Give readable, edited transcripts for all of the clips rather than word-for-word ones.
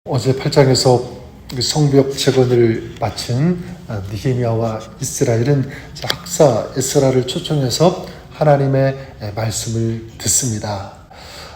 어제 8장에서 성벽 재건을 마친 느헤미야와 이스라엘은 학사 에스라를 초청해서 하나님의 말씀을 듣습니다.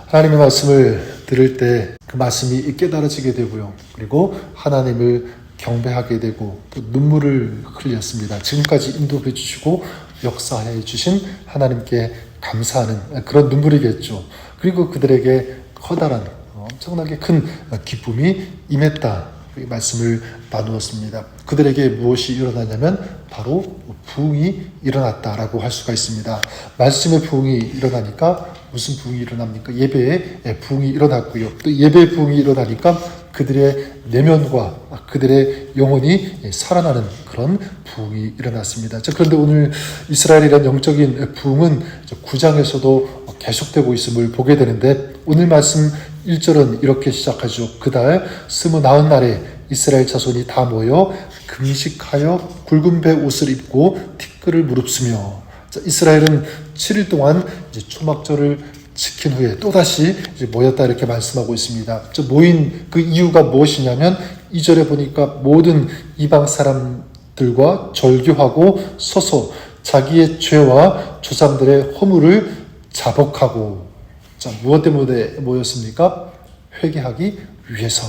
하나님의 말씀을 들을 때 그 말씀이 깨달아지게 되고요. 그리고 하나님을 경배하게 되고 또 눈물을 흘렸습니다. 지금까지 인도해 주시고 역사해 주신 하나님께 감사하는 그런 눈물이겠죠. 그리고 그들에게 커다란 엄청나게 큰 기쁨이 임했다. 이 말씀을 나누었습니다. 그들에게 무엇이 일어나냐면 바로 부흥이 일어났다라고 할 수가 있습니다. 말씀의 부흥이 일어나니까 무슨 부흥이 일어납니까? 예배의 부흥이 일어났고요. 또 예배의 부흥이 일어나니까 그들의 내면과 그들의 영혼이 살아나는 그런 부흥이 일어났습니다. 그런데 오늘 이스라엘이란 영적인 부흥은 9장에서도 계속되고 있음을 보게 되는데 오늘 말씀 1절은 이렇게 시작하죠. 그달 29날에 이스라엘 자손이 다 모여 금식하여 굵은 배 옷을 입고 티끌을 무릅쓰며 이스라엘은 7일 동안 초막절을 지킨 후에 또다시 모였다 이렇게 말씀하고 있습니다. 모인 그 이유가 무엇이냐면 2절에 보니까 모든 이방 사람들과 절규하고 서서 자기의 죄와 조상들의 허물을 자복하고 무엇 때문에 모였습니까? 회개하기 위해서.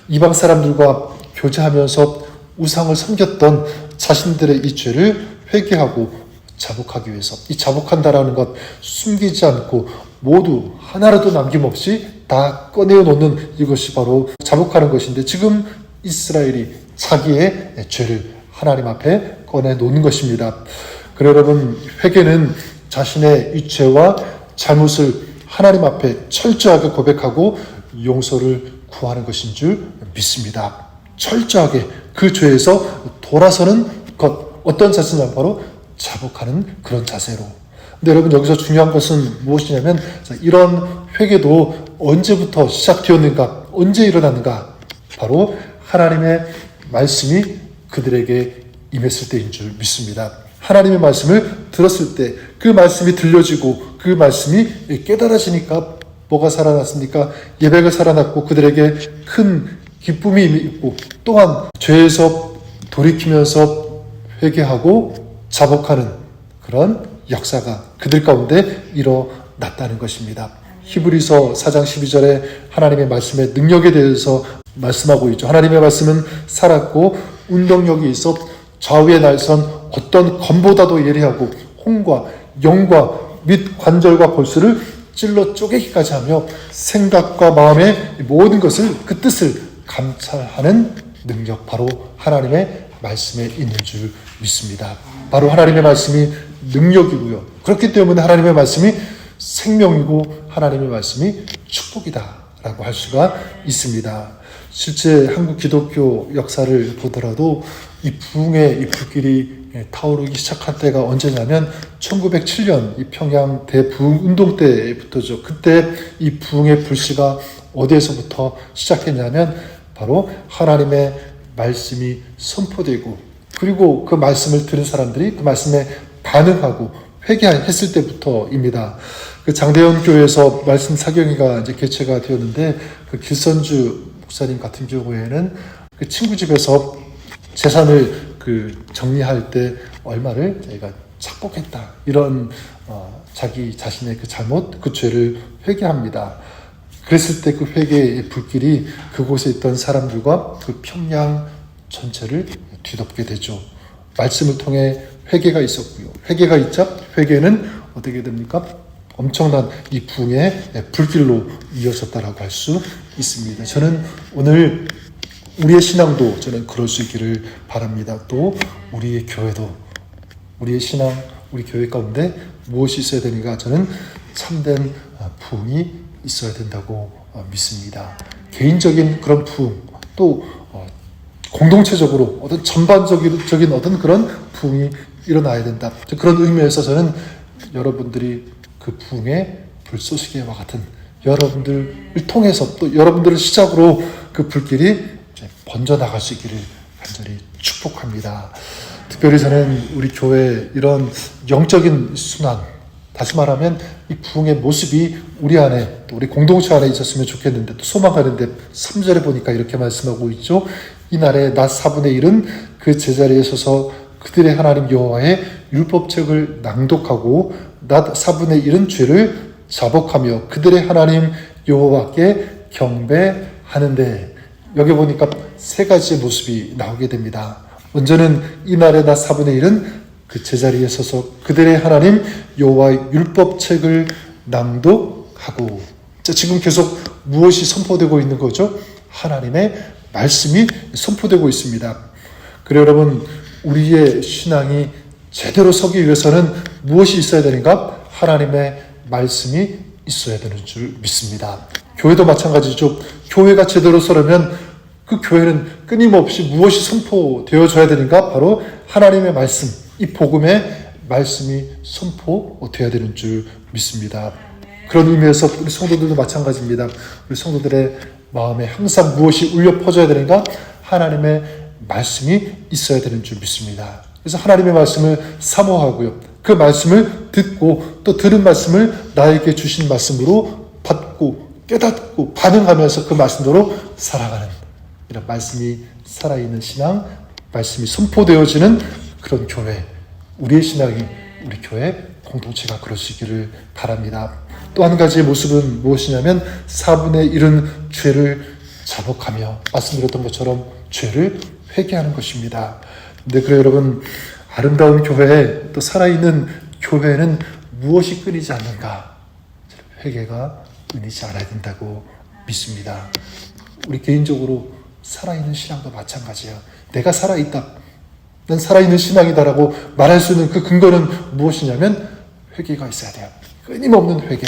이방 사람들과 교제하면서 우상을 섬겼던 자신들의 이 죄를 회개하고 자복하기 위해서. 이 자복한다라는 것 숨기지 않고 모두 하나라도 남김없이 다 꺼내놓는 이것이 바로 자복하는 것인데 지금 이스라엘이 자기의 죄를 하나님 앞에 꺼내놓는 것입니다. 그래 여러분, 회개는 자신의 이 죄와 잘못을 하나님 앞에 철저하게 고백하고 용서를 구하는 것인 줄 믿습니다. 철저하게 그 죄에서 돌아서는 것, 어떤 자세냐 바로 자복하는 그런 자세로. 근데 여러분 여기서 중요한 것은 무엇이냐면 이런 회개도 언제부터 시작되었는가, 언제 일어났는가, 바로 하나님의 말씀이 그들에게 임했을 때인 줄 믿습니다. 하나님의 말씀을 들었을 때 그 말씀이 들려지고 그 말씀이 깨달아지니까 뭐가 살아났습니까? 예배가 살아났고 그들에게 큰 기쁨이 있고 또한 죄에서 돌이키면서 회개하고 자복하는 그런 역사가 그들 가운데 일어났다는 것입니다. 히브리서 4장 12절에 하나님의 말씀의 능력에 대해서 말씀하고 있죠. 하나님의 말씀은 살았고 운동력이 있어 좌우에 날선 어떤 검보다도 예리하고 혼과 영과 및 관절과 골수를 찔러 쪼개기까지 하며 생각과 마음의 모든 것을 그 뜻을 감찰하는 능력, 바로 하나님의 말씀에 있는 줄 믿습니다. 바로 하나님의 말씀이 능력이고요. 그렇기 때문에 하나님의 말씀이 생명이고 하나님의 말씀이 축복이다라고 할 수가 있습니다. 실제 한국 기독교 역사를 보더라도 이 부흥의 이 불길이 타오르기 시작한 때가 언제냐면 1907년 이 평양 대부흥 운동 때부터죠. 그때 이 부흥의 불씨가 어디에서부터 시작했냐면 바로 하나님의 말씀이 선포되고 그리고 그 말씀을 들은 사람들이 그 말씀에 반응하고 회개했을 때부터입니다. 그 장대현 교회에서 말씀 사경회가 이제 개최가 되었는데 그 길선주 목사님 같은 경우에는 그 친구 집에서 재산을 정리할 때 얼마를 자기가 착복했다 이런 자기 자신의 그 잘못, 그 죄를 회개합니다. 그랬을 때 그 회개의 불길이 그곳에 있던 사람들과 그 평양 전체를 뒤덮게 되죠. 말씀을 통해 회개가 있었고요. 회개가 있자 회개는 어떻게 됩니까? 엄청난 이 부흥의 불길로 이어졌다라고 할 수 있습니다. 저는 오늘 우리의 신앙도 저는 그럴 수 있기를 바랍니다. 또 우리의 교회도 우리의 신앙, 우리 교회 가운데 무엇이 있어야 되는가? 저는 참된 부흥이 있어야 된다고 믿습니다. 개인적인 그런 부흥, 또 공동체적으로 어떤 전반적인 어떤 그런 부흥이 일어나야 된다. 그런 의미에서 저는 여러분들이 그 부흥의 불쏘시개와 같은 여러분들을 통해서 또 여러분들을 시작으로 그 불길이 번져나갈 수 있기를 간절히 축복합니다. 특별히 저는 우리 교회 이런 영적인 순환, 다시 말하면 이 부흥의 모습이 우리 안에, 또 우리 공동체 안에 있었으면 좋겠는데 또 소망하는데 3절에 보니까 이렇게 말씀하고 있죠. 이날에 낮 4분의 1은 그 제자리에 서서 그들의 하나님 여호와의 율법책을 낭독하고 낮 4분의 1은 죄를 자복하며 그들의 하나님 여호와께 경배하는데, 여기 보니까 세 가지의 모습이 나오게 됩니다. 먼저는 이날의 낮 4분의 1은 그 제자리에 서서 그들의 하나님 여호와의 율법책을 낭독하고, 지금 계속 무엇이 선포되고 있는 거죠? 하나님의 말씀이 선포되고 있습니다. 그래 여러분, 우리의 신앙이 제대로 서기 위해서는 무엇이 있어야 되는가? 하나님의 말씀이 있어야 되는 줄 믿습니다. 교회도 마찬가지죠. 교회가 제대로 서려면 그 교회는 끊임없이 무엇이 선포되어져야 되는가? 바로 하나님의 말씀, 이 복음의 말씀이 선포되어야 되는 줄 믿습니다. 그런 의미에서 우리 성도들도 마찬가지입니다. 우리 성도들의 마음에 항상 무엇이 울려 퍼져야 되는가? 하나님의 말씀이 있어야 되는 줄 믿습니다. 그래서 하나님의 말씀을 사모하고요. 그 말씀을 듣고 또 들은 말씀을 나에게 주신 말씀으로 받고 깨닫고 반응하면서 그 말씀대로 살아가는, 이런 말씀이 살아있는 신앙, 말씀이 선포되어지는 그런 교회, 우리의 신앙이, 우리 교회 공동체가 그럴 수 있기를 바랍니다. 또 한 가지의 모습은 무엇이냐면 4분의 1은 죄를 자복하며, 말씀드렸던 것처럼 죄를 회개하는 것입니다. 근데 그래 여러분, 아름다운 교회, 또 살아있는 교회는 무엇이 끊이지 않는가? 회개가 끊이지 않아야 된다고 믿습니다. 우리 개인적으로 살아있는 신앙도 마찬가지야. 내가 살아있다, 난 살아있는 신앙이다라고 말할 수 있는 그 근거는 무엇이냐면 회개가 있어야 돼요. 끊임없는 회개.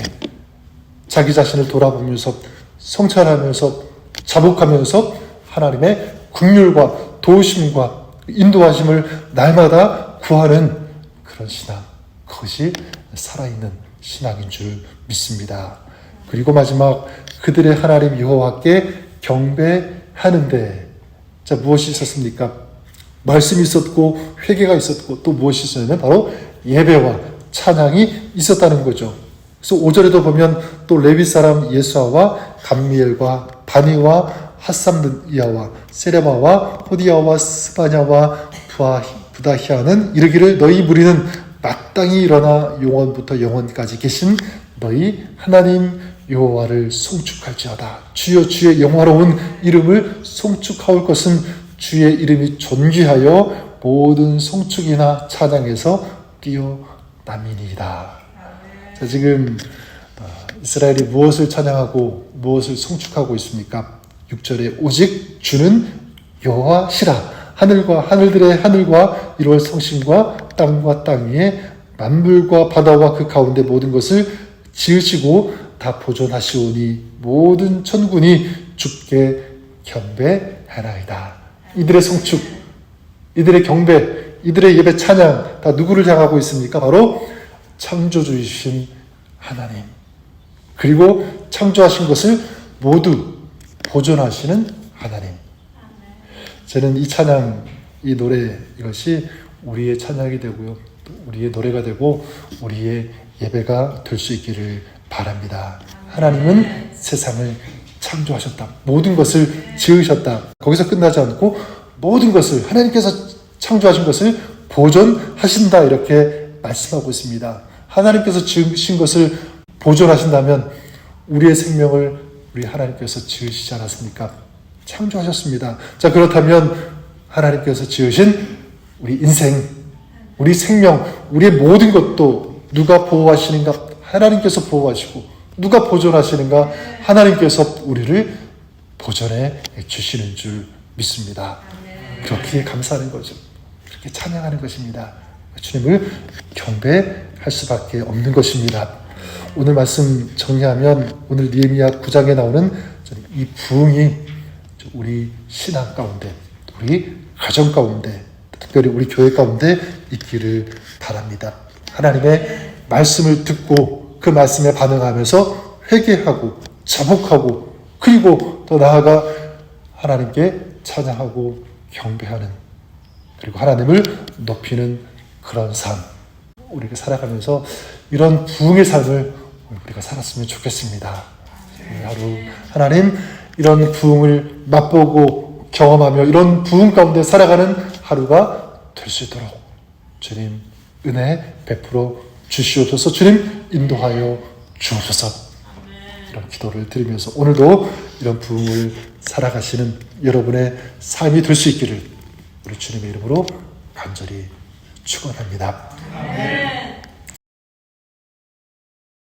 자기 자신을 돌아보면서 성찰하면서 자복하면서 하나님의 긍휼과 도우심과 인도하심을 날마다 구하는 그런 신앙, 그것이 살아있는 신앙인 줄 믿습니다. 그리고 마지막, 그들의 하나님 여호와께 경배하는데, 자, 무엇이 있었습니까? 말씀이 있었고 회개가 있었고 또 무엇이 있었냐면 바로 예배와 찬양이 있었다는 거죠. 그래서 5절에도 보면 또 레위 사람 예수아와 감미엘과 바니와 핫삼이야와 세레마와 호디야와 스바냐와 부다히아는 이르기를, 너희 무리는 마땅히 일어나 영원부터 영원까지 계신 너희 하나님 여호와를 송축할지어다. 주여 주의 영화로운 이름을 송축하올 것은 주의 이름이 존귀하여 모든 송축이나 찬양에서 뛰어남이니이다. 자, 지금 이스라엘이 무엇을 찬양하고 무엇을 송축하고 있습니까? 6절에 오직 주는 여호와시라. 하늘과 하늘들의 하늘과 이루어 성심과 땅과 땅 위에 만물과 바다와 그 가운데 모든 것을 지으시고 다 보존하시오니 모든 천군이 주께 경배하나이다. 이들의 송축, 이들의 경배, 이들의 예배 찬양 다 누구를 향하고 있습니까? 바로 창조주이신 하나님, 그리고 창조하신 것을 모두 보존하시는 하나님. 저는 이 찬양, 이 노래, 이것이 우리의 찬양이 되고요, 우리의 노래가 되고 우리의 예배가 될 수 있기를 바랍니다. 하나님은 세상을 창조하셨다. 모든 것을 지으셨다. 거기서 끝나지 않고 모든 것을, 하나님께서 창조하신 것을 보존하신다, 이렇게 말씀하고 있습니다. 하나님께서 지으신 것을 보존하신다면 우리의 생명을 우리 하나님께서 지으시지 않았습니까? 창조하셨습니다. 자, 그렇다면 하나님께서 지으신 우리 인생, 우리 생명, 우리의 모든 것도 누가 보호하시는가? 하나님께서 보호하시고. 누가 보존하시는가? 하나님께서 우리를 보존해 주시는 줄 믿습니다. 그렇게 감사하는 거죠. 그렇게 찬양하는 것입니다. 주님을 경배할 수밖에 없는 것입니다. 오늘 말씀 정리하면, 오늘 느헤미야 9장에 나오는 이 부흥이 우리 신앙 가운데, 우리 가정 가운데, 특별히 우리 교회 가운데 있기를 바랍니다. 하나님의 말씀을 듣고 그 말씀에 반응하면서 회개하고 자복하고, 그리고 더 나아가 하나님께 찬양하고 경배하는, 그리고 하나님을 높이는 그런 삶. 우리가 살아가면서 이런 부흥의 삶을 우리가 살았으면 좋겠습니다. 오늘 하루 하나님 이런 부흥을 맛보고 경험하며 이런 부흥 가운데 살아가는 하루가 될 수 있도록 주님 은혜 베풀어 주시옵소서. 주님 인도하여 주옵소서. 이런 기도를 드리면서 오늘도 이런 부흥을 살아가시는 여러분의 삶이 될 수 있기를 우리 주님의 이름으로 간절히 축원합니다.